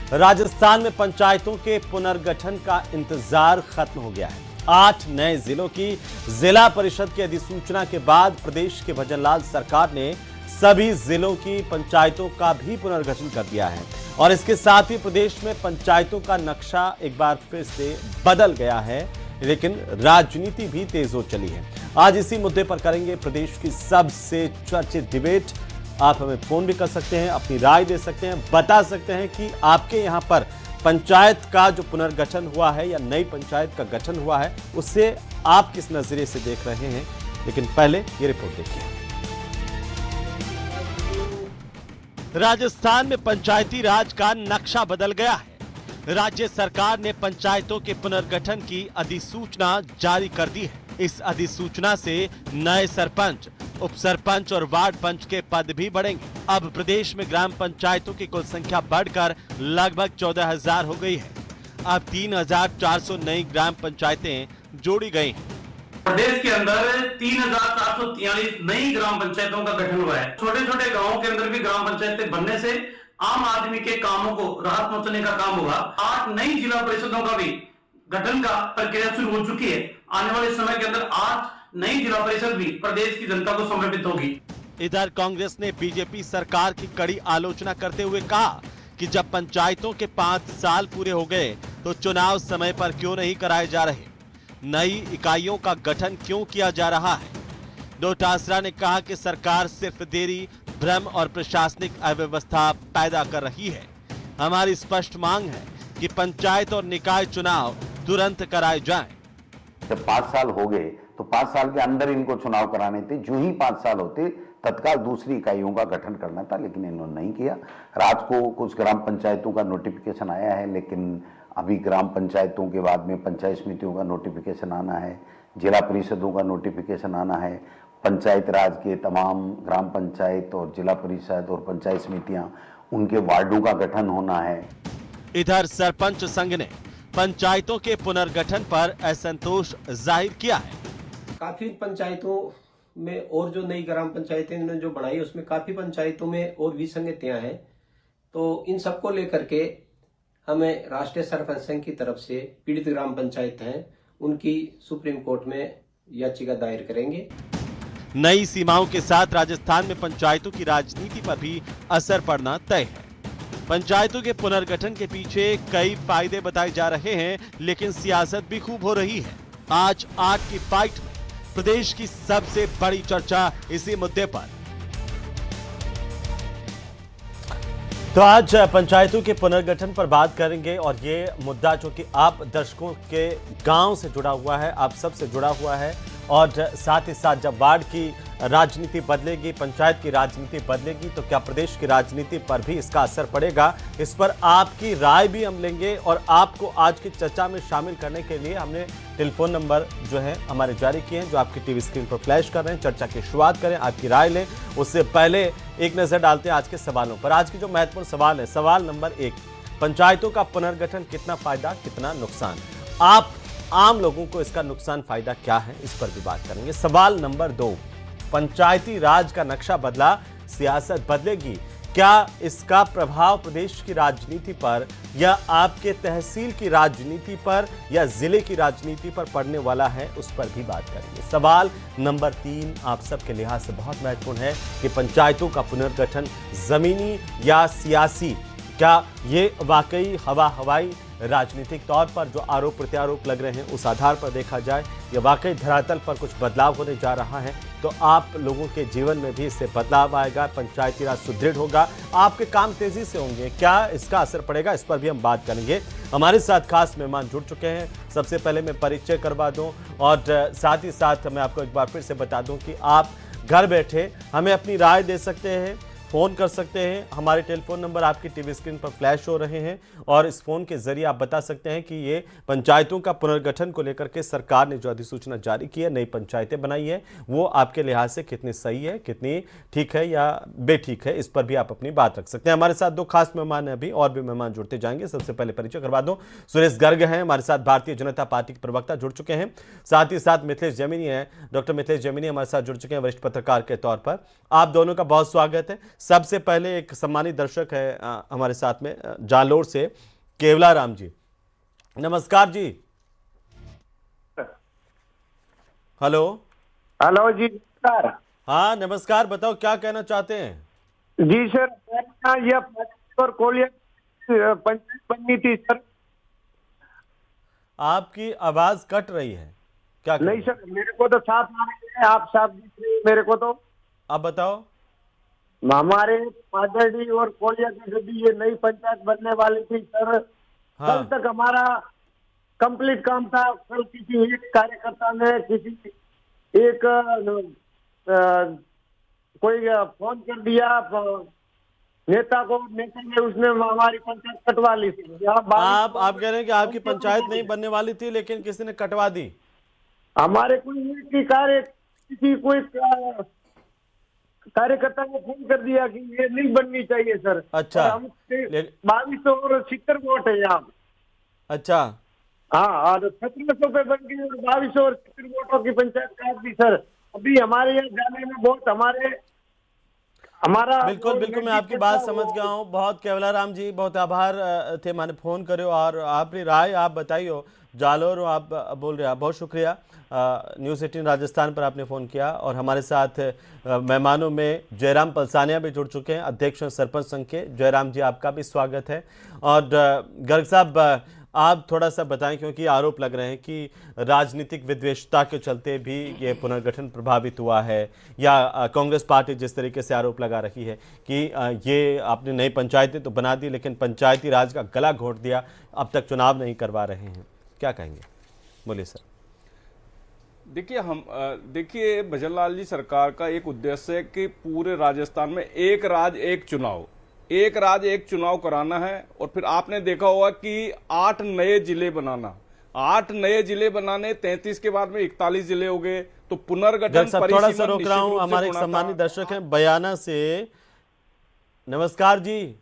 राजस्थान में पंचायतों के पुनर्गठन का इंतजार खत्म हो गया है। 8 नए जिलों की जिला परिषद की अधिसूचना के बाद प्रदेश के भजनलाल सरकार ने सभी जिलों की पंचायतों का भी पुनर्गठन कर दिया है और इसके साथ ही प्रदेश में पंचायतों का नक्शा एक बार फिर से बदल गया है, लेकिन राजनीति भी तेज हो चली है। आज इसी मुद्दे पर करेंगे प्रदेश की सबसे चर्चित डिबेट। आप हमें फोन भी कर सकते हैं, अपनी राय दे सकते हैं, बता सकते हैं कि आपके यहां पर पंचायत का जो पुनर्गठन हुआ है या नई पंचायत का गठन हुआ है उससे आप किस नजरिए से देख रहे हैं। लेकिन पहले ये रिपोर्ट देखिए। राजस्थान में पंचायती राज का नक्शा बदल गया है। राज्य सरकार ने पंचायतों के पुनर्गठन की अधिसूचना जारी कर दी है। इस अधिसूचना से नए सरपंच, उप सरपंच और वार्ड पंच के पद भी बढ़ेंगे। अब प्रदेश में ग्राम पंचायतों की कुल संख्या बढ़कर लगभग 14,000 हो गई है। अब 3,400 नई ग्राम पंचायतें जोड़ी गई हैं। प्रदेश के अंदर 3,443 नई ग्राम पंचायतों का गठन हुआ है। छोटे छोटे गांवों के अंदर भी ग्राम पंचायतें बनने से आम आदमी के कामों को राहत पहुंचाने का काम होगा। 8 नई जिला परिषदों का भी गठन का प्रक्रिया शुरू हो चुकी है। आने वाले समय के अंदर 8 नई जिला परिषद भी प्रदेश की जनता को समर्पित होगी। इधर कांग्रेस ने बीजेपी सरकार की कड़ी आलोचना करते हुए कहा कि जब पंचायतों के 5 साल पूरे हो गए तो चुनाव समय पर क्यों नहीं कराए जा रहे, नई इकाइयों का गठन क्यों किया जा रहा है। डोटासरा ने कहा कि सरकार सिर्फ देरी, भ्रम और प्रशासनिक अव्यवस्था पैदा कर रही है। हमारी स्पष्ट मांग है कि पंचायत और निकाय चुनाव तुरंत कराए जाएं। जब 5 साल हो गए तो 5 साल के अंदर इनको चुनाव कराने थे। जो ही 5 साल होते तत्काल दूसरी इकाइयों का गठन करना था, लेकिन इन्होंने नहीं किया। रात को कुछ ग्राम पंचायतों का नोटिफिकेशन आया है, लेकिन अभी ग्राम पंचायतों के बाद में पंचायत समितियों का नोटिफिकेशन आना है, जिला परिषदों का नोटिफिकेशन आना है। पंचायत राज के तमाम ग्राम पंचायत और जिला परिषद और पंचायत समितियां, उनके वार्डों का गठन होना है। इधर सरपंच संघ ने पंचायतों के पुनर्गठन पर असंतोष जाहिर किया है। काफी पंचायतों में और जो नई ग्राम पंचायतें ने जो बनाई उसमें काफी पंचायतों में और विसंगतियां हैं। तो इन सबको लेकर के हमें राष्ट्रीय सरपंच संघ की तरफ से पीड़ित ग्राम पंचायत हैं उनकी सुप्रीम कोर्ट में याचिका दायर करेंगे। नई सीमाओं के साथ राजस्थान में पंचायतों की राजनीति पर भी असर पड़ना तय है। पंचायतों के पुनर्गठन के पीछे कई फायदे बताए जा रहे हैं, लेकिन सियासत भी खूब हो रही है। आज 8 की फाइट में प्रदेश की सबसे बड़ी चर्चा इसी मुद्दे पर। तो आज पंचायतों के पुनर्गठन पर बात करेंगे और ये मुद्दा जो कि आप दर्शकों के गांव से जुड़ा हुआ है, आप सब से जुड़ा हुआ है और साथ ही साथ जब वार्ड की राजनीति बदलेगी, पंचायत की राजनीति बदलेगी तो क्या प्रदेश की राजनीति पर भी इसका असर पड़ेगा। इस पर आपकी राय भी हम लेंगे और आपको आज की चर्चा में शामिल करने के लिए हमने टेलीफोन नंबर जो है हमारे जारी किए हैं, जो आपकी टीवी स्क्रीन पर फ्लैश कर रहे हैं। चर्चा की शुरुआत करें, आपकी राय लें। उससे पहले एक नजर डालते हैं आज के सवालों पर। आज की जो महत्वपूर्ण सवाल है, सवाल नंबर 1, पंचायतों का पुनर्गठन कितना फायदा कितना नुकसान, आप आम लोगों को इसका नुकसान फायदा क्या है, इस पर भी बात करेंगे। सवाल नंबर 2, पंचायती राज का नक्शा बदला, सियासत बदलेगी, क्या इसका प्रभाव प्रदेश की राजनीति पर या आपके तहसील की राजनीति पर या जिले की राजनीति पर पड़ने वाला है, उस पर भी बात करेंगे। सवाल नंबर 3 आप सबके लिहाज से बहुत महत्वपूर्ण है कि पंचायतों का पुनर्गठन जमीनी या सियासी, क्या ये वाकई हवाई राजनीतिक तौर पर जो आरोप प्रत्यारोप लग रहे हैं उस आधार पर देखा जाए या वाकई धरातल पर कुछ बदलाव होने जा रहा है, तो आप लोगों के जीवन में भी इससे बदलाव आएगा, पंचायती राज सुदृढ़ होगा, आपके काम तेजी से होंगे, क्या इसका असर पड़ेगा, इस पर भी हम बात करेंगे। हमारे साथ खास मेहमान जुड़ चुके हैं। सबसे पहले मैं परिचय करवा दूं और साथ ही साथ मैं आपको एक बार फिर से बता दूं कि आप घर बैठे हमें अपनी राय दे सकते हैं, फोन कर सकते हैं। हमारे टेलीफोन नंबर आपकी टीवी स्क्रीन पर फ्लैश हो रहे हैं और इस फोन के जरिए आप बता सकते हैं कि ये पंचायतों का पुनर्गठन को लेकर के सरकार ने जो अधिसूचना जारी की है, नई पंचायतें बनाई है, वो आपके लिहाज से कितनी सही है, कितनी ठीक है या बेठीक है, इस पर भी आप अपनी बात रख सकते हैं। हमारे साथ 2 खास मेहमान हैं, अभी और भी मेहमान जुड़ते जाएंगे। सबसे पहले परिचय करवा दूं, सुरेश गर्ग हैं हमारे साथ, भारतीय जनता पार्टी के प्रवक्ता जुड़ चुके हैं। साथ ही साथ मिथिलेश जैमिनी हैं, डॉक्टर मिथिलेश जैमिनी हमारे साथ जुड़ चुके हैं, वरिष्ठ पत्रकार के तौर पर। आप दोनों का बहुत स्वागत है। सबसे पहले एक सम्मानित दर्शक है हमारे साथ में जालोर से केवला राम जी। नमस्कार जी। हेलो। हेलो जी सर। हाँ नमस्कार, बताओ क्या कहना चाहते हैं। जी सर, यह और कोलिया पंचायत बननी थी सर। आपकी आवाज कट रही है, क्या नहीं करें? सर, मेरे को तो साफ आ रही है, आप साफ दिख रही है मेरे को तो। अब बताओ। हमारे पादड़ी और कोलिया की जब ये नई पंचायत बनने वाली थी सर, हाँ। कल तक हमारा कंप्लीट काम था। कल किसी एक कार्यकर्ता ने किसी एक कोई फोन कर दिया नेता को, नेता ने उसने हमारी पंचायत कटवा ली थी। आप कह रहे हैं कि आपकी पंचायत नहीं बनने वाली थी लेकिन किसी ने कटवा दी। हमारे कोई की किसी कोई कार्यकर्ता ने फोन कर दिया कि ये नहीं बननी चाहिए सर। अच्छा। और हम 2270 वोट है यहाँ। अच्छा। हाँ, और 1700 पे बन गई और 2270 वोटों की पंचायत काट दी सर। अभी हमारे यहाँ जाने में बहुत हमारा बिल्कुल बिल्कुल, मैं आपकी बात समझ गया हूँ। बहुत केवला राम जी, बहुत आभार थे मैंने फोन करो और आपकी राय आप बताइए। जालोर आप बोल रहे हैं, बहुत शुक्रिया। न्यूज़ 18 राजस्थान पर आपने फ़ोन किया। और हमारे साथ मेहमानों में जयराम पलसानिया भी जुड़ चुके हैं, अध्यक्ष सरपंच संघ के। जयराम जी आपका भी स्वागत है। और गर्ग साहब आप थोड़ा सा बताएं, क्योंकि आरोप लग रहे हैं कि राजनीतिक विद्वेषता के चलते भी ये पुनर्गठन प्रभावित हुआ है, या कांग्रेस पार्टी जिस तरीके से आरोप लगा रही है कि ये आपने नई पंचायतें तो बना दी लेकिन पंचायती राज का गला घोंट दिया, अब तक चुनाव नहीं करवा रहे हैं, क्या कहेंगे? बोलिए सर। देखिए भजनलाल जी, सरकार का एक उद्देश्य है कि पूरे राजस्थान में एक राज एक चुनाव कराना है। और फिर आपने देखा होगा कि 8 नए जिले बनाना, 8 नए जिले बनाने, 33 के बाद में 41 जिले हो गए। तो पुनर्गठन थोड़ा सा रोक रहा हूं, हमारे एक सम्मानित दर्शक हैं बयाना से। नमस्कार जी।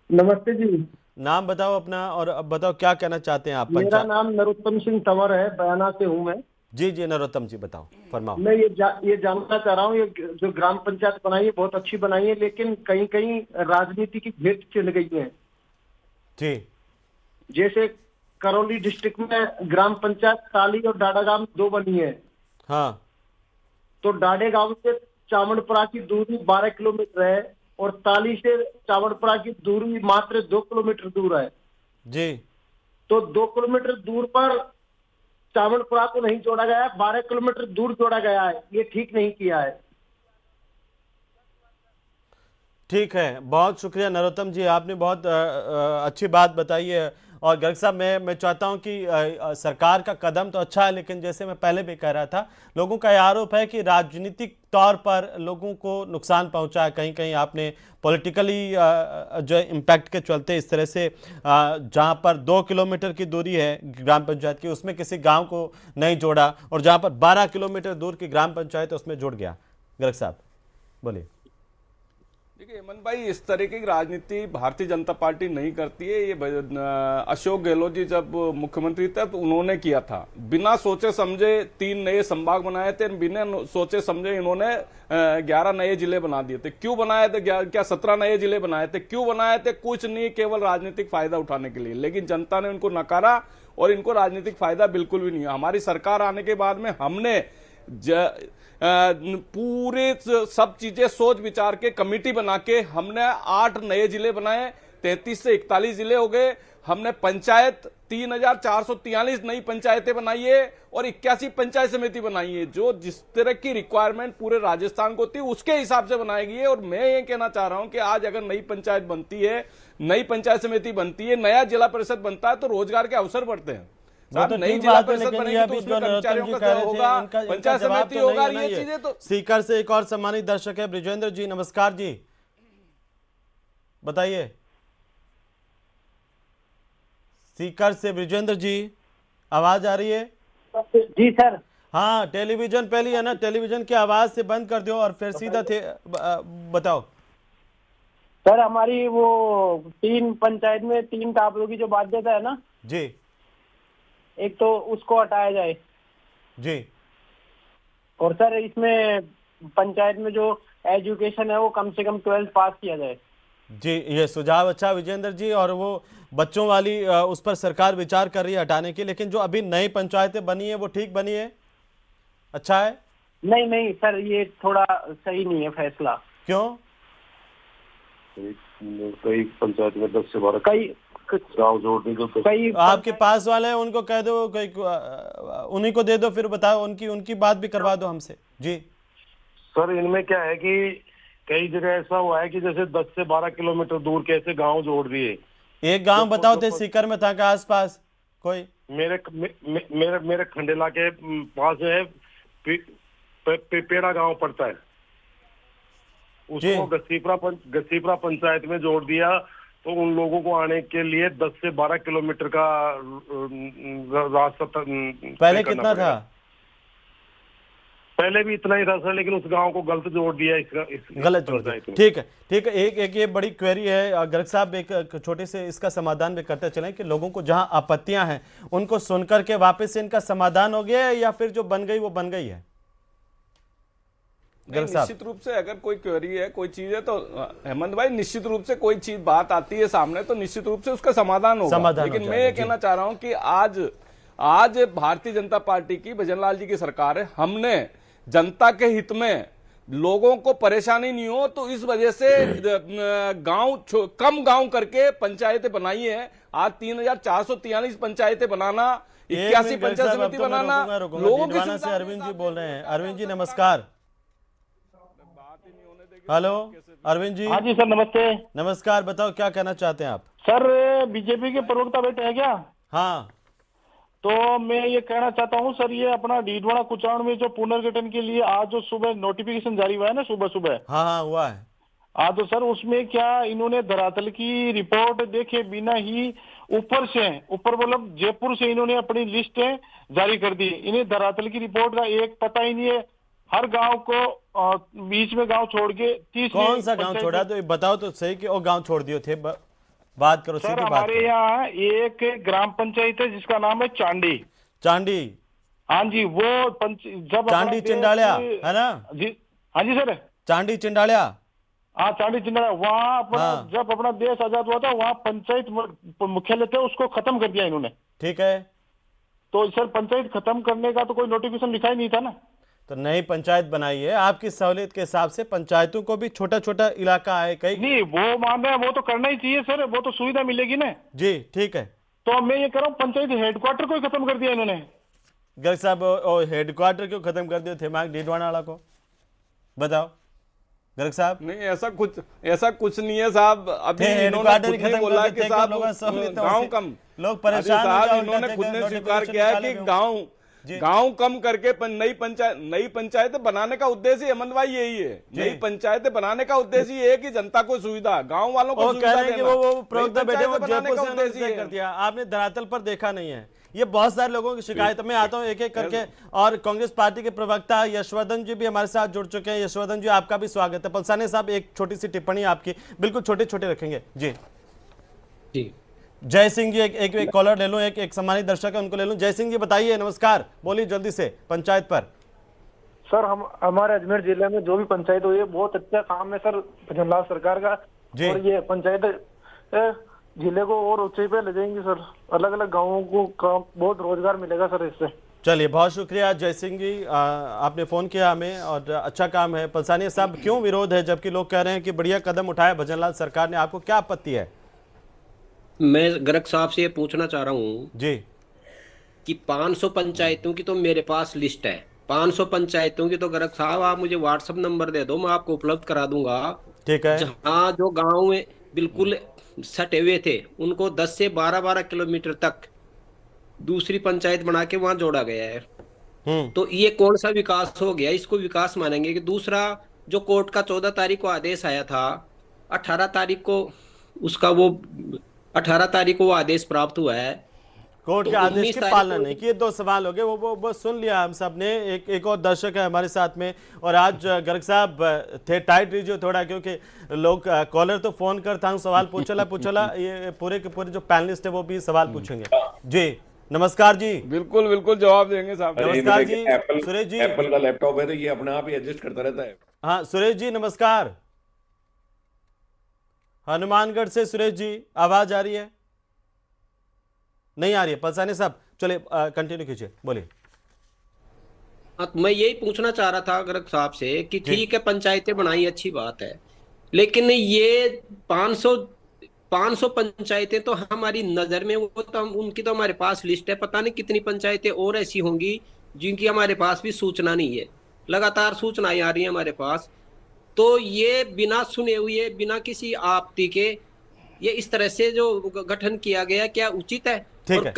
नमस्ते जी। नाम बताओ अपना और अब बताओ क्या कहना चाहते हैं आप। मेरा नाम नरोत्तम सिंह तंवर है, बयाना से हूँ मैं। जी जी नरोत्तम जी, बताओ, फरमाओ। मैं ये जानना चाह रहा हूँ, ये जो ग्राम पंचायत बनाई है बहुत अच्छी बनाई है, लेकिन कहीं कहीं राजनीति की भेंट चल गई है जी। जैसे करौली डिस्ट्रिक्ट में ग्राम पंचायत ताली और डाडा गांव 2 बनी है। हाँ। तो डाडे गांव से चावड़पुरा की दूरी 12 किलोमीटर है और ताली से चावड़पुरा की दूरी मात्र 2 किलोमीटर दूर है जी। तो 2 किलोमीटर दूर पर चावड़पुरा को नहीं जोड़ा गया है, 12 किलोमीटर दूर जोड़ा गया है। ये ठीक नहीं किया है। ठीक है, बहुत शुक्रिया नरोत्तम जी, आपने बहुत अच्छी बात बताई है। और गर्ग साहब, मैं चाहता हूं कि सरकार का कदम तो अच्छा है, लेकिन जैसे मैं पहले भी कह रहा था, लोगों का यह आरोप है कि राजनीतिक तौर पर लोगों को नुकसान पहुंचा है। कहीं कहीं आपने पॉलिटिकली जो इम्पैक्ट के चलते इस तरह से जहां पर 2 किलोमीटर की दूरी है ग्राम पंचायत की, उसमें किसी गांव को नहीं जोड़ा, और जहां पर 12 किलोमीटर दूर की ग्राम पंचायत उसमें जुड़ गया। गर्ग साहब बोलिए। देखिए हेमंत भाई, इस तरीके की राजनीति भारतीय जनता पार्टी नहीं करती है। ये अशोक गहलोत जी जब मुख्यमंत्री थे तो उन्होंने किया था, बिना सोचे समझे 3 नए संभाग बनाए थे, बिना सोचे समझे इन्होंने 11 नए जिले बना दिए थे। क्यों बनाए थे? क्या 17 नए जिले बनाए थे? क्यों बनाए थे? कुछ नहीं, केवल राजनीतिक फायदा उठाने के लिए। लेकिन जनता ने उनको नकारा और इनको राजनीतिक फायदा बिल्कुल भी नहीं है। हमारी सरकार आने के बाद में हमने पूरे सब चीजें सोच विचार के कमेटी बना के हमने 8 नए जिले बनाए, 33 से 41 जिले हो गए। हमने पंचायत 3443 नई पंचायतें बनाई है और 81 पंचायत समिति बनाई है, जो जिस तरह की रिक्वायरमेंट पूरे राजस्थान को थी उसके हिसाब से बनाई गई है। और मैं ये कहना चाह रहा हूं कि आज अगर नई पंचायत बनती है, नई पंचायत समिति बनती है, नया जिला परिषद बनता है तो रोजगार के अवसर बढ़ते हैं। नई जिला परिषद बनेगी तो उसमें कर्मचारियों का होगा, पंचायत समिति होगा, ये चीजें तो। सीकर से एक और सम्मानित दर्शक है ब्रिजेंद्र जी। नमस्कार जी, बताइए। सीकर से ब्रिजेंद्र जी, आवाज आ रही है? जी सर। हाँ, टेलीविजन पहले है ना, टेलीविजन की आवाज से बंद कर दो और फिर सीधा थे बताओ। सर हमारी वो 3 पंचायत में 3 टापरों की जो बाध्यता है ना जी, एक तो उसको हटाया जाए जी। और सर इसमें पंचायत में जो एजुकेशन है वो कम से कम 12th पास किया जाए। जी, ये सुझाव अच्छा विजेंद्र जी। और वो बच्चों वाली उस पर सरकार विचार कर रही है हटाने की, लेकिन जो अभी नई पंचायतें बनी है वो ठीक बनी है, अच्छा है? नहीं नहीं सर, ये थोड़ा सही नहीं है फैसला। क्यों? कई पंचायत में 10 से 12 कई गाँव जोड़ने को कई आपके पास वाले हैं उनको कह दो, कोई उन्हीं को दे दो, फिर बताओ, उनकी बात भी करवा दो हमसे। जी सर, इनमें क्या है कि कई जगह ऐसा हुआ है कि जैसे 10 से 12 किलोमीटर दूर के ऐसे गाँव जोड़ दिए। एक गांव बताओ थे सीकर में था का आसपास कोई? मेरे खंडेला के पास है पेड़ा गांव पड़ता है, उसको गसीपरा पंचायत में जोड़ दिया। तो उन लोगों को आने के लिए 10 से 12 किलोमीटर का रास्ता पहले कितना था? पहले भी इतना ही था सर, लेकिन उस गांव को गलत जोड़ दिया। गलत जोड़ दिया, ठीक है ठीक है। एक ये बड़ी क्वेरी है गर्ग साहब, एक छोटे से इसका समाधान भी करते चलें कि लोगों को जहां आपत्तियां हैं उनको सुनकर के वापस से इनका समाधान हो गया है या फिर जो बन गई वो बन गई है? निश्चित रूप से अगर कोई क्वेरी है, कोई चीज है, तो हेमंत भाई निश्चित रूप से कोई चीज बात आती है सामने तो निश्चित रूप से उसका समाधान होगा। लेकिन मैं ये कहना चाह रहा हूं कि आज भारतीय जनता पार्टी की, भजनलाल जी की सरकार है। हमने जनता के हित में लोगों को परेशानी नहीं हो तो इस वजह से कम गांव करके पंचायतें बनाई है। आज 3443 पंचायतें बनाना, 81 पंचायत समिति बनाना, लोगों की से अरविंद जी बोल रहे हैं। अरविंद जी नमस्कार। हेलो अरविंद जी। हाँ जी सर, नमस्ते। नमस्कार, बताओ क्या कहना चाहते हैं आप? सर, बीजेपी के प्रवक्ता बैठे हैं क्या? हाँ, तो मैं ये कहना चाहता हूँ सर, ये अपना डीडवाड़ा कुचाण में जो पुनर्गठन के लिए आज जो सुबह नोटिफिकेशन जारी हुआ है ना, सुबह सुबह। हाँ हुआ है। हाँ, तो सर उसमें क्या इन्होंने धरातल की रिपोर्ट देखे बिना ही ऊपर मतलब जयपुर से इन्होंने अपनी लिस्टें जारी कर दी। इन्हें धरातल की रिपोर्ट का एक पता ही नहीं है। हर गांव को बीच में गांव छोड़ के 30 कौन सा गांव छोड़ा, तो बताओ तो सही कि वो गांव छोड़ दिए थे। बात करो सर। हमारे यहाँ एक ग्राम पंचायत है जिसका नाम है चांडी। हाँ जी, वो जब चांडी चिंडालिया है ना जी? हाँ जी सर, चांडी चिंडालिया। हाँ, चांडी चिंडालिया। वहाँ अपना जब अपना देश आजाद हुआ था, वहाँ पंचायत मुख्यालय थे, उसको खत्म कर दिया इन्होंने। ठीक है, तो सर पंचायत खत्म करने का तो कोई नोटिफिकेशन लिखा ही नहीं था ना। तो नई पंचायत बनाई है आपकी सहूलियत के हिसाब से। पंचायतों को भी छोटा छोटा इलाका है कई। नहीं, वो मान रहे हैं, वो तो करना ही चाहिए सर, वो तो सुविधा मिलेगी ना जी। ठीक है, तो मैं ये कह रहा हूँ पंचायत हेडक्वार्टर को खत्म कर दिया इन्होंने। गर्ग साहब, हेडक्वार्टर क्यों खत्म कर दिए थे मांग डीडवाना वाला को, बताओ गर्ग साहब। नहीं, ऐसा कुछ नहीं है साहब। अभी हेडक्वार्टर इन्होंने खुद ने बोला कि साहब गांव कम, लोग परेशान साहब इन्होंने खुद ने स्वीकार किया है कि गांव कम करके नई पंचायतें बनाने का उद्देश्य हेमंत भाई यही है। नई पंचायतें बनाने का उद्देश्य ये है कि जनता को सुविधा, गांव वालों को सुविधा देना। वो प्रवक्ता बैठे वो जयपुर से उन्होंने कर दिया, आपने धरातल पर देखा नहीं है। ये बहुत सारे लोगों की शिकायत। मैं आता हूं एक एक करके। और कांग्रेस पार्टी के प्रवक्ता यशवर्धन जी भी हमारे साथ जुड़ चुके हैं। यशवर्धन जी, आपका भी स्वागत है। पलसाने साहब, एक छोटी सी टिप्पणी आपकी, बिल्कुल छोटे छोटे रखेंगे जी। जी, जय सिंह जी, एक कॉलर ले लूं, एक सम्मानित दर्शक है उनको ले लूं। जय सिंह जी बताइए, नमस्कार, बोलिए जल्दी से पंचायत पर। सर, हमारे अजमेर जिले में जो भी पंचायत हुई है बहुत अच्छा काम है सर भजनलाल सरकार का। और ये पंचायत जिले को और ऊंचाई पे ले जाएंगे सर। अलग अलग गाँवों को काम, बहुत रोजगार मिलेगा सर इससे। चलिए, बहुत शुक्रिया जय सिंह जी, आपने फोन किया हमें और अच्छा काम है। पलसानिया साहब, क्यों विरोध है जबकि लोग कह रहे हैं कि बढ़िया कदम उठाया भजनलाल सरकार ने, आपको क्या आपत्ति है? मैं गर्ग साहब से ये पूछना चाह रहा हूँ जी कि 500 पंचायतों की तो मेरे पास लिस्ट है। 500 पंचायतों की तो गर्ग साहब आप मुझे व्हाट्सएप नंबर दे दो, मैं आपको उपलब्ध करा दूंगा। ठीक है। जहाँ जो गांव में बिल्कुल सटे हुए थे उनको 10 से 12 किलोमीटर तक दूसरी पंचायत बना के वहां जोड़ा गया है। तो ये कौन सा विकास हो गया? इसको विकास मानेंगे कि दूसरा जो कोर्ट का 14 तारीख को आदेश आया था, 18 तारीख को उसका वो 18 तारीख को वो आदेश प्राप्त हुआ है। कोर्ट के आदेश की पालना नहीं की। 2 सवाल हो गए, वो सुन लिया हम सब ने। एक और दर्शक है हमारे साथ में। और आज गर्ग साहब थे टाइट रीजियो थोड़ा, क्योंकि लोग कॉलर तो फोन कर था सवाल पूछला ये पूरे के पूरे जो पैनलिस्ट है वो भी सवाल पूछेंगे जी। नमस्कार जी। बिल्कुल बिल्कुल जवाब देंगे साहब। नमस्कार जी सुरेश जी। एप्पल का लैपटॉप है तो ये अपने आप ही एडजस्ट करता रहता है। हाँ सुरेश जी नमस्कार। हनुमानगढ़ से सुरेश जी, आवाज आ रही है? नहीं आ रही है। पलसाने साहब चलिए कंटिन्यू कीजिए, बोलिए। मैं यही पूछना चाह रहा था गर्ग साहब से कि ठीक है पंचायतें बनाई अच्छी बात है, लेकिन ये 500 पंचायतें तो हमारी नजर में, वो तो उनकी तो हमारे पास लिस्ट है, पता नहीं कितनी पंचायतें और ऐसी होंगी जिनकी हमारे पास भी सूचना नहीं है। लगातार सूचनाएं आ रही है हमारे पास, तो ये बिना सुने हुए, बिना किसी आपत्ति के ये इस तरह से जो गठन किया गया, क्या उचित है? और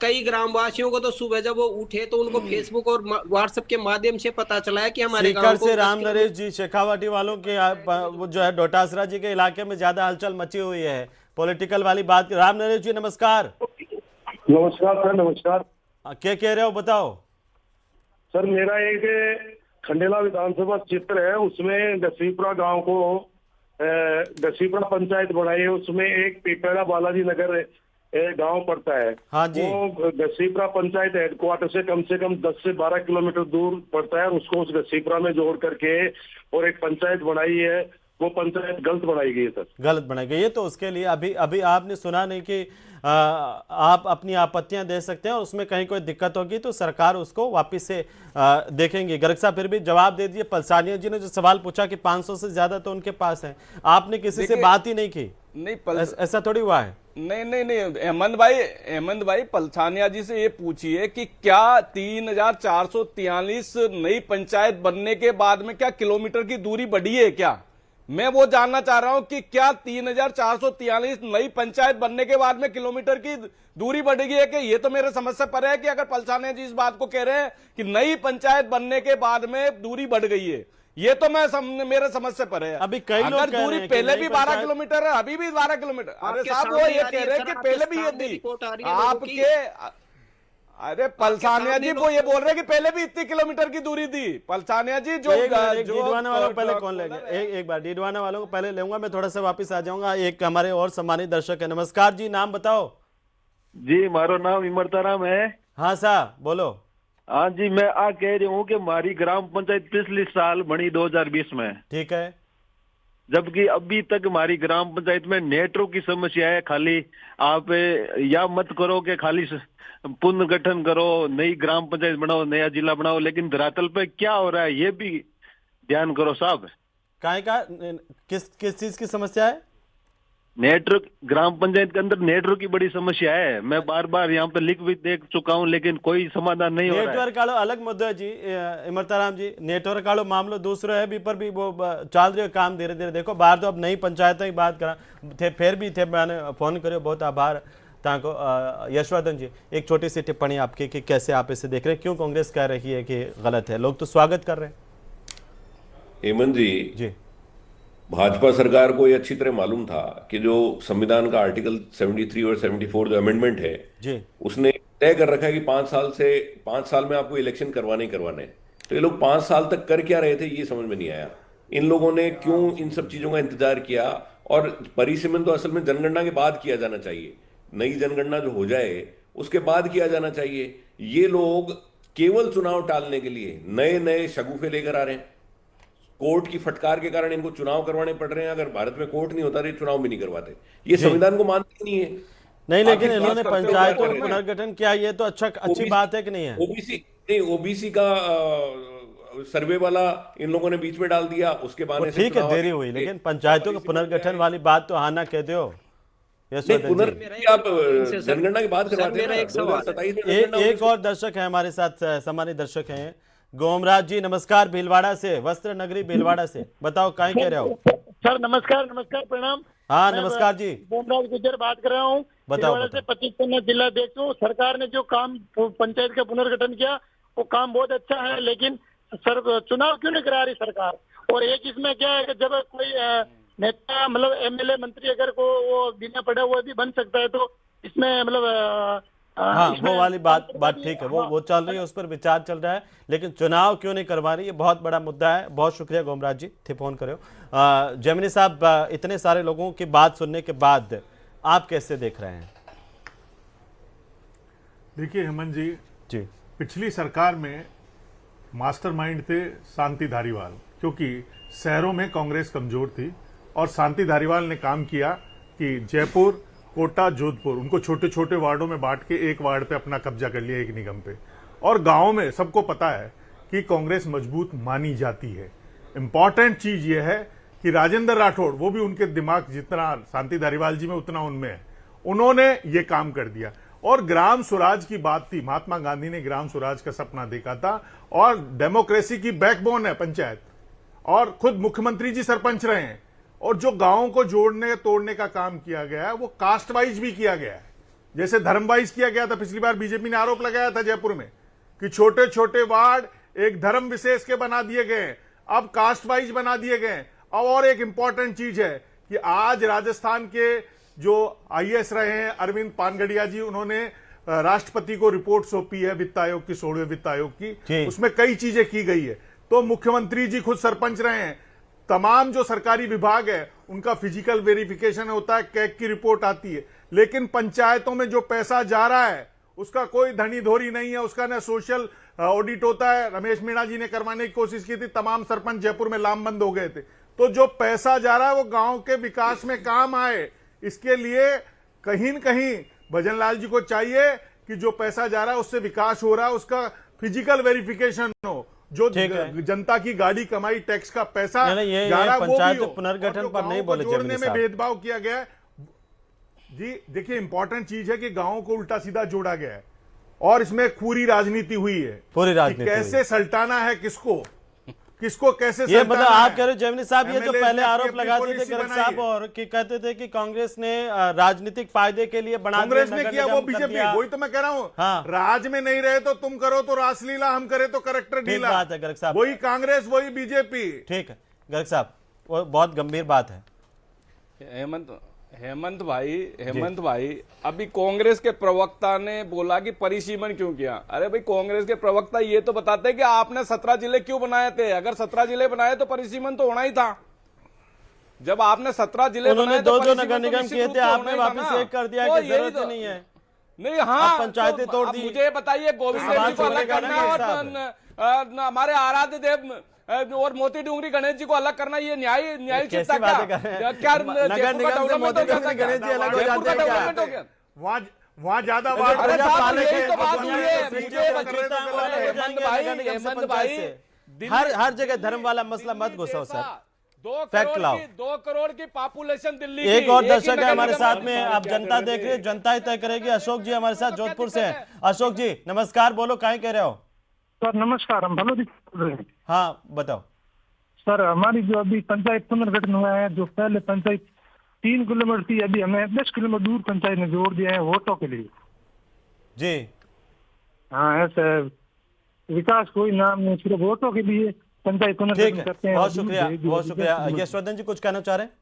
कई ग्रामवासियों को तो सुबह जब वो उठे तो उनको फेसबुक और व्हाट्सएप के माध्यम से पता चला है कि हमारे गांव से राम नरेश जी, शेखावाटी वालों के वो जो है डोटासरा जी के इलाके में ज्यादा हलचल मची हुई है, पॉलिटिकल वाली बात। राम नरेश जी नमस्कार। नमस्कार सर, नमस्कार। क्या कह रहे हो बताओ सर। मेरा एक खंडेला विधानसभा क्षेत्र है, उसमें गसीपुरा गांव को गसीपुरा पंचायत बनाई है, उसमें एक पीपेड़ा बालाजी नगर गांव पड़ता है। हाँ जी। वो गसीपुरा पंचायत हेडक्वार्टर से कम 10 से 12 किलोमीटर दूर पड़ता है, उसको उस गसीपुरा में जोड़ करके और एक पंचायत बनाई है। वो पंचायत गलत बनाई गई है सर, गलत बनाई गई है। तो उसके लिए अभी आपने सुना नहीं कि आप अपनी आपत्तियां दे सकते हैं और उसमें कहीं कोई दिक्कत होगी तो सरकार उसको वापस से देखेंगे। गर्ग साहब फिर भी जवाब दे दिए। पलसानिया जी ने जो सवाल पूछा कि 500 से ज्यादा तो उनके पास है, आपने किसी से बात ही नहीं की। नहीं ऐसा थोड़ी हुआ है। नहीं अहमद भाई पलसानिया जी से ये पूछिए कि क्या 3443 नई पंचायत बनने के बाद में क्या किलोमीटर की दूरी बढ़ी है? क्या मैं वो जानना चाह रहा हूं कि क्या 3443 नई पंचायत बनने के बाद में किलोमीटर की दूरी बढ़ेगी है? कि ये तो मेरे समझ से परे है कि अगर पलसानिया जी इस बात को कह रहे हैं कि नई पंचायत बनने के बाद में दूरी बढ़ गई है, ये तो मेरे समझ से परे है। अभी कई लोग अगर दूरी पहले भी 12 किलोमीटर है, अभी भी 12 किलोमीटर। अरे साहब वो ये कह रहे हैं कि पहले भी ये थी आपके। अरे पलसानिया जी वो ये बोल रहे हैं कि पहले भी इतनी किलोमीटर की दूरी थी। पलसानिया जी जो डीडवाना वालों को पहले कौन लेगा? एक बार डीडवाना वालों को पहले लेऊंगा, मैं थोड़ा सा वापस आ जाऊंगा। एक हमारे और सम्मानित दर्शक है। नमस्कार जी, नाम बताओ जी। मारो नाम इमरताराम है। हाँ साहब बोलो। हाँ जी, मैं कह रही हूँ कि हमारी ग्राम पंचायत पिछले साल बनी 2020 में, ठीक है, जबकि अभी तक हमारी ग्राम पंचायत में नेटवर्क की समस्या है। खाली आप या मत करो कि खाली पुनर्गठन करो, नई ग्राम पंचायत बनाओ, नया जिला बनाओ, लेकिन धरातल पे क्या हो रहा है ये भी ध्यान करो साहब। काहे का किस चीज की समस्या है? नेटवर्क, ग्राम पंचायत के अंदर नेटवर्क की बड़ी समस्या है। मैं बार बार यहाँ पे लिख भी देख चुका हूँ, लेकिन कोई समाधान नहीं हो रहा है। नेटवर्क आलो अलग मुद्दा है जी इमरताराम जी, नेटवर्क आलो मामलो दूसरो है। भी पर भी वो चल रही काम धीरे धीरे। देखो बाहर तो अब नई पंचायतों की बात करा थे, फिर भी थे मैंने फोन करो, बहुत आभार ताको। यशवर्धन जी एक छोटी सी टिप्पणी आपकी कि कैसे आप इसे देख रहे हैं, क्यों कांग्रेस कह रही है कि गलत है? लोग तो स्वागत कर रहे हैं। हेमंत जी, भाजपा सरकार को ये अच्छी तरह मालूम था कि जो संविधान का आर्टिकल 73 और 74 जो अमेंडमेंट है जी, उसने तय कर रखा है कि 5 साल में आपको इलेक्शन करवाने ही करवाने। तो ये लोग 5 साल तक कर क्या रहे थे ये समझ में नहीं आया। इन लोगों ने क्यों इन सब चीजों का इंतजार किया? और परिसीमन तो असल में जनगणना के बाद किया जाना चाहिए। नई जनगणना जो हो जाए उसके बाद किया जाना चाहिए। ये लोग केवल चुनाव टालने के लिए नए नए शगुफे लेकर आ रहे हैं। कोर्ट की फटकार के कारण इनको चुनाव करवाने पड़ रहे हैं। अगर भारत में कोर्ट नहीं होता तो चुनाव भी नहीं करवाते। ये संविधान को मानते नहीं है। नहीं, लेकिन इन्होंने पंचायतों का पुनर्गठन किया, ये तो अच्छी बात है कि नहीं है? ओबीसी का सर्वे वाला इन लोगों ने बीच में डाल दिया, उसके बाद ठीक है देरी हुई, लेकिन पंचायतों के पुनर्गठन वाली बात तो हाँ ना कह दो। आप जनगणना की बात करवाते हैं। एक और दर्शक है हमारे साथ, सम्मानित दर्शक हैं गोमराज जी। नमस्कार, भीलवाड़ा से, वस्त्र नगरी भीलवाड़ा से, बताओ कहीं कह रहे हो? सर नमस्कार, प्रणाम। हाँ नमस्कार जी, गोमराज गुजर बात कर रहा हूँ। बताओ। से 25 जिलाध्यक्ष हूँ। सरकार ने जो काम पंचायत का पुनर्गठन किया वो काम बहुत अच्छा है, लेकिन सर चुनाव क्यों नहीं करा रही सरकार? और एक इसमें क्या है कि जब कोई नेता मतलब एमएलए मंत्री अगर को वो बिना पढ़े हुए भी बन सकता है, तो इसमें मतलब हाँ वो वाली बात ठीक है, वो चल रही है, उस पर विचार चल रहा है, लेकिन चुनाव क्यों नहीं करवा रही, ये बहुत बड़ा मुद्दा है। बहुत शुक्रिया गोमराज जी, थे फोन करो। जैमिनी साहब, इतने सारे लोगों की बात सुनने के बाद आप कैसे देख रहे हैं? देखिए हेमंत जी, जी पिछली सरकार में मास्टरमाइंड थे शांति धारीवाल, क्योंकि शहरों में कांग्रेस कमजोर थी और शांति धारीवाल ने काम किया कि जयपुर, कोटा, जोधपुर उनको छोटे छोटे वार्डों में बांट के एक वार्ड पे अपना कब्जा कर लिया, एक निगम पे। और गांव में सबको पता है कि कांग्रेस मजबूत मानी जाती है। इंपॉर्टेंट चीज यह है कि राजेंद्र राठौड़, वो भी उनके दिमाग जितना शांति धारीवाल जी में उतना उनमें है, उन्होंने ये काम कर दिया। और ग्राम स्वराज की बात थी, महात्मा गांधी ने ग्राम स्वराज का सपना देखा था और डेमोक्रेसी की बैकबोन है पंचायत, और खुद मुख्यमंत्री जी सरपंच रहे हैं। और जो गांवों को जोड़ने तोड़ने का काम किया गया है वो कास्ट वाइज भी किया गया है, जैसे धर्म वाइज किया गया था। पिछली बार बीजेपी ने आरोप लगाया था जयपुर में कि छोटे छोटे वार्ड एक धर्म विशेष के बना दिए गए, अब कास्ट वाइज बना दिए गए। और एक इंपॉर्टेंट चीज है कि आज राजस्थान के जो आईएएस रहे हैं अरविंद पानगढ़िया जी, उन्होंने राष्ट्रपति को रिपोर्ट सौंपी है वित्त आयोग की, 16वें वित्त आयोग की, उसमें कई चीजें की गई है। तो मुख्यमंत्री जी खुद सरपंच रहे हैं, तमाम जो सरकारी विभाग है उनका फिजिकल वेरिफिकेशन होता है, कैग की रिपोर्ट आती है। लेकिन पंचायतों में जो पैसा जा रहा है उसका कोई धनी धोरी नहीं है, उसका ना सोशल ऑडिट होता है। रमेश मीणा जी ने करवाने की कोशिश की थी, तमाम सरपंच जयपुर में लामबंद हो गए थे। तो जो पैसा जा रहा है वो गांव के विकास में काम आए, इसके लिए कहीं न कहीं भजनलाल जी को चाहिए कि जो पैसा जा रहा है उससे विकास हो रहा है, उसका फिजिकल वेरिफिकेशन हो। जो जनता की गाड़ी कमाई टैक्स का पैसा जा रहा है पंचायत पुनर्गठन पर नहीं बोले, जोड़ने में भेदभाव किया गया है। जी देखिए, इंपॉर्टेंट चीज है कि गांवों को उल्टा सीधा जोड़ा गया है और इसमें पूरी राजनीति हुई है, पूरी राजनीति कैसे सल्टाना है किसको कैसे। ये मतलब आप कह रहे हो जैमिनी साहब, ये जो पहले आरोप लगाते थे गर्ग साहब और कि कहते थे कि कांग्रेस ने राजनीतिक फायदे के लिए बना, कांग्रेस ने किया, वो बीजेपी, वही तो मैं कह रहा हूँ। हाँ। राज में नहीं रहे तो तुम करो तो रासलीला, हम करे तो करेक्टर ढीला। बात है गर्ग साहब, वही कांग्रेस वही बीजेपी। ठीक है गर्ग साहब, वो बहुत गंभीर बात है। हेमंत भाई, अभी कांग्रेस के प्रवक्ता ने बोला कि परिसीमन क्यों किया। अरे भाई, कांग्रेस के प्रवक्ता ये तो बताते कि आपने 17 जिले क्यों बनाए थे। अगर 17 जिले बनाए तो परिसीमन तो होना ही था। जब आपने 17 जिले बनाए तो दो नगर निगम किए थे, आपने वापस एक कर दिया कि जरूरत ही नहीं है। नहीं, हाँ, पंचायतें तोड़ दी। मुझे बताइए, गोविंद जी को अलग करना और हमारे आराध्य देव और मोती डूंगरी गणेश जी को अलग करना, ये न्याय चित्ता क्या नगर निगम से मोती डूंगरी गणेश जी अलग हो जाते हैं क्या? वहाँ ज्यादा हर जगह धर्म वाला मसला मत घुसाओ सर। 2 करोड़ की पॉपुलेशन दिल्ली की। एक और दर्शक है हमारे साथ में, आप जनता देख रहे हैं, जनता ही तय करेगी। अशोक जी हमारे साथ जोधपुर से हैं। अशोक जी नमस्कार, बोलो काहे कह रहे हो? सर नमस्कार, हम भलो जी। हाँ बताओ सर। हमारी जो अभी पंचायत पुनर्गठन हुआ है, जो पहले पंचायत 3 किलोमीटर थी, अभी हमें 10 किलोमीटर दूर पंचायत ने जोड़ दिया है वोटों के लिए। जी हाँ, ऐसा विकास कोई नाम नहीं, सिर्फ वोटों के लिए पंचायत पुनर्गठन करते हैं। बहुत शुक्रिया, बहुत शुक्रिया। यशवर्धन जी कुछ कहना चाह रहे हैं?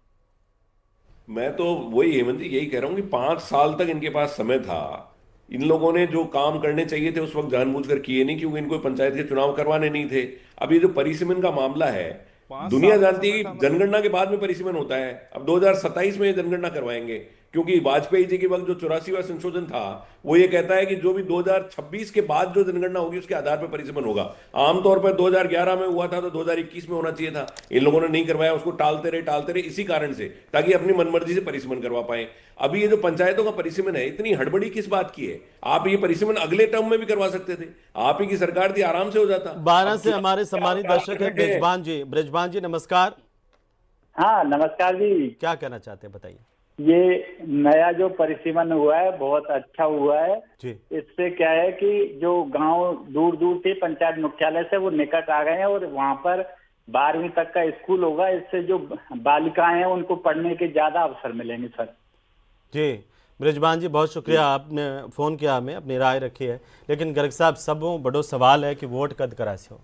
मैं तो वही हेमंत जी यही कह रहा हूँ कि 5 साल तक इनके पास समय था। इन लोगों ने जो काम करने चाहिए थे उस वक्त जानबूझकर किए नहीं, क्योंकि इनको पंचायत के चुनाव करवाने नहीं थे। अब ये जो परिसीमन का मामला है, दुनिया जानती है कि जनगणना के बाद में परिसीमन होता है। अब 2027 में ये जनगणना करवाएंगे, क्योंकि वाजपेयी जी के वक्त जो 84वां संशोधन था वो ये कहता है कि जो भी 2026 के बाद जो जनगणना होगी उसके आधार पर परिसीमन होगा। आमतौर पर 2011 में हुआ था तो 2021 में होना चाहिए था। इन लोगों ने नहीं करवाया, उसको टालते रहे इसी कारण से, ताकि अपनी मनमर्जी से परिसीमन करवा पाए। अभी ये जो पंचायतों का परिसीमन है, इतनी हड़बड़ी किस बात की है? आप ये परिसीमन अगले टर्म में भी करवा सकते थे, आप ही की सरकार थी, आराम से हो जाता। 12 से हमारे सम्मानित दर्शक है ब्रजभान जी। ब्रजभान जी नमस्कार। हाँ नमस्कार जी। क्या कहना चाहते हैं बताइए? ये नया जो परिसीमन हुआ है बहुत अच्छा हुआ है जी। इससे क्या है कि जो गांव दूर दूर थे पंचायत मुख्यालय से वो निकट आ गए हैं और वहाँ पर 12वीं तक का स्कूल होगा। इससे जो बालिकाएं हैं उनको पढ़ने के ज्यादा अवसर मिलेंगे सर। जी ब्रजभान जी बहुत शुक्रिया, आपने फोन किया, हमें अपनी राय रखी है। लेकिन गर्ग साहब सब बड़ो सवाल है कि वोट कद करा से हो।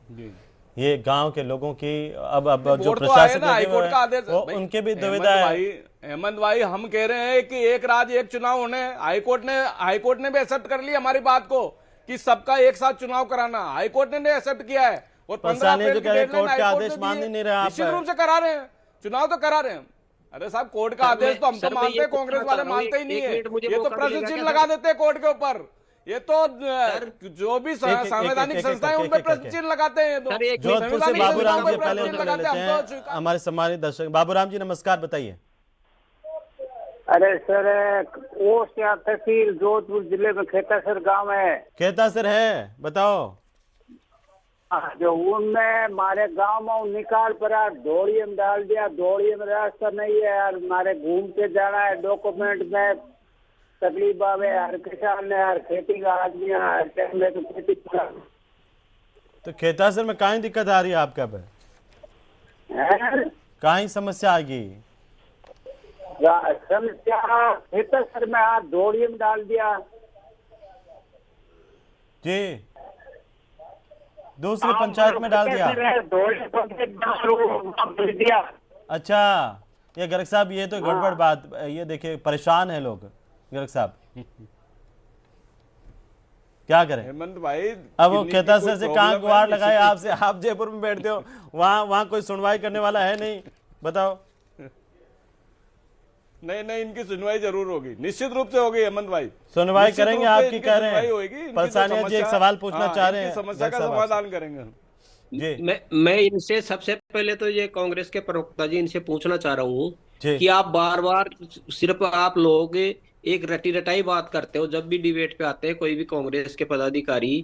ये गांव के लोगों की अब जो प्रशासन हाईकोर्ट का आदेश, उनके भी दुविधा है। हेमंत भाई, हम कह रहे हैं कि एक राज्य एक चुनाव होने, हाईकोर्ट ने भी एक्सेप्ट कर लिया हमारी बात को कि सबका एक साथ चुनाव कराना। हाईकोर्ट ने एक्सेप्ट किया है और 15 अप्रैल कोर्ट का आदेश मान ही नहीं रहा, निश्चित रूप से करा रहे हैं, चुनाव तो करा रहे हैं। अरे साहब, कोर्ट का आदेश तो हम तो मानते हैं, कांग्रेस वाले मानते ही नहीं है। ये तो प्रश्न चिन्ह लगा देते हैं कोर्ट के ऊपर ये तो जो भी संवैधानिक संस्थाएं उन पर प्रश्न चिन्ह लगाते हैं। जोधपुर से बाबूराम जी पहले उनको ले लेते हैं, हमारे सम्मानित दर्शक। बाबूराम जी नमस्कार, बताइए। अरे सर, वो तहसील जोधपुर जिले में खेतासर गांव है। खेतासर है, बताओ। जो उनमें हमारे गांव में निकाल पर दौड़िए में डाल दिया, दौड़िए में रास्ता नहीं है यार, हमारे घूम के जाना है, डॉक्यूमेंट में तकलीफ आवे, हर किसान ने, हर खेती का आदमी में तो खेती। तो खेतासर में कहीं दिक्कत आ रही है आपका पे? कहीं समस्या आ गई? समस्या खेतासर में हाथ दौड़िए में डाल दिया जी, दूसरी पंचायत में डाल दिया। अच्छा, ये गर्ग साहब, ये तो गड़बड़ बात, ये देखिए परेशान है लोग गर्ग साहब, क्या करें हेमंत भाई। अब वो खेतासर से कहाँ गुहार लगाए आपसे, आप जयपुर में बैठते हो, वहां कोई सुनवाई करने वाला है नहीं, बताओ। नहीं, इनकी सुनवाई जरूर होगी, निश्चित रूप से होगी हेमंत भाई, सुनवाई करेंगे। आपकी कह रहे हैं पलसानिया जी एक सवाल पूछना चाह रहे हैं, समस्या का समाधान करेंगे जी। मैं इनसे सबसे पहले तो ये कांग्रेस के प्रवक्ता जी, इनसे पूछना चाह रहा हूँ कि आप बार बार सिर्फ आप लोग एक रटी रटाई बात करते हो जब भी डिबेट पे आते हैं कोई भी कांग्रेस के पदाधिकारी,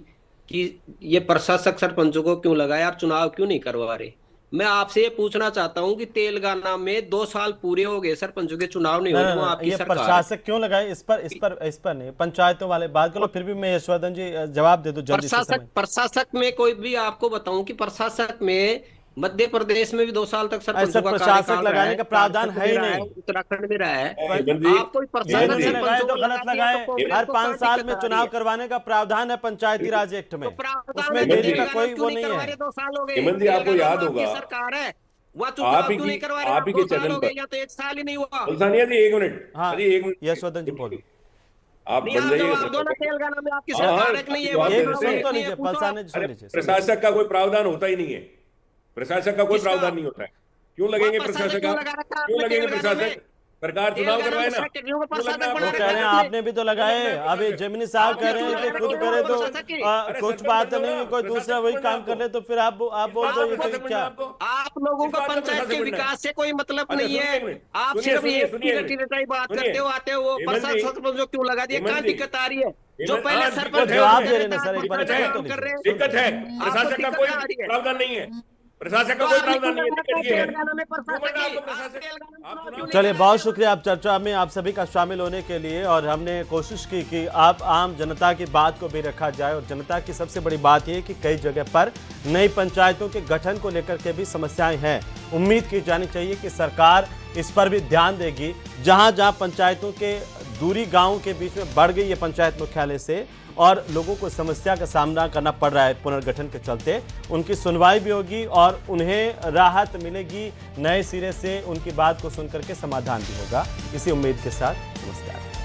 कि ये प्रशासक सरपंचों को क्यों लगाया, आप चुनाव क्यों नहीं करवा रहे। मैं आपसे ये पूछना चाहता हूं कि तेलंगाना में 2 साल पूरे हो गए सरपंचों के चुनाव नहीं हुए, आपकी सरकार प्रशासक क्यों लगाए, इस पर नहीं, पंचायतों वाले बात करो। फिर भी मैं यशवर्धन जी जवाब दे दो जल्दी से। प्रशासक में कोई भी आपको बताऊं कि प्रशासक में मध्य प्रदेश में भी 2 साल तक सरपंचों का प्रशासक लगाने का प्रावधान है ही नहीं, उत्तराखंड में रहा है। आप कोई लगाए तो गलत लगाए। हर 5 साल में चुनाव करवाने का प्रावधान है पंचायती राज एक्ट में, उसमें देरी का कोई वो नहीं है। 2 साल हो गए, हेमंत जी आपको याद होगा सरकार है, वह चुनाव क्यों नहीं करवा रहे, आप ही के चैनल पर, या तो 1 साल ही नहीं हुआ। पलसानिया जी 1 मिनट, हाँ एक मिनट, यशवर्धन जी बोलो। आप बन जाइए, तेलंगाना में आपकी सरकार नहीं है। प्रशासक का कोई प्रावधान होता ही नहीं है, प्रशासक का कोई प्रावधान नहीं होता है, क्यों लगेंगे प्रशासक, क्यों लगेंगे प्रशासक, सरकार चुनाव करवाए ना। वो कह रहे हैं आपने भी तो लगाए, अभी जमीनी साहब कह रहे हैं कि खुद करे तो कुछ बात नहीं है, कोई दूसरा वही काम कर ले तो फिर आप बोल दो ये क्या। आप लोगों का पंचायत के विकास से कोई मतलब नहीं है, आप सिर्फ ये बात करते हो, आते हो, प्रशासक जो क्यों लगा दिया, क्या दिक्कत आ रही है। जो पहले सरपंच जवाब दे रहे हैं सर, एक बार दिक्कत है, प्रशासक का कोई प्रावधान नहीं है, प्रशासक का कोई प्रावधान नहीं है। चलिए, बहुत शुक्रिया आप चर्चा में आप सभी का शामिल होने के लिए, और हमने कोशिश की कि आप आम जनता की बात को भी रखा जाए, और जनता की सबसे बड़ी बात यह कि कई जगह पर नई पंचायतों के गठन को लेकर के भी समस्याएं हैं। उम्मीद की जानी चाहिए कि सरकार इस पर भी ध्यान देगी। जहां जहां पंचायतों के दूरी गाँव के बीच में बढ़ गई है पंचायत मुख्यालय से, और लोगों को समस्या का सामना करना पड़ रहा है पुनर्गठन के चलते, उनकी सुनवाई भी होगी और उन्हें राहत मिलेगी, नए सिरे से उनकी बात को सुनकर के समाधान भी होगा। इसी उम्मीद के साथ नमस्कार।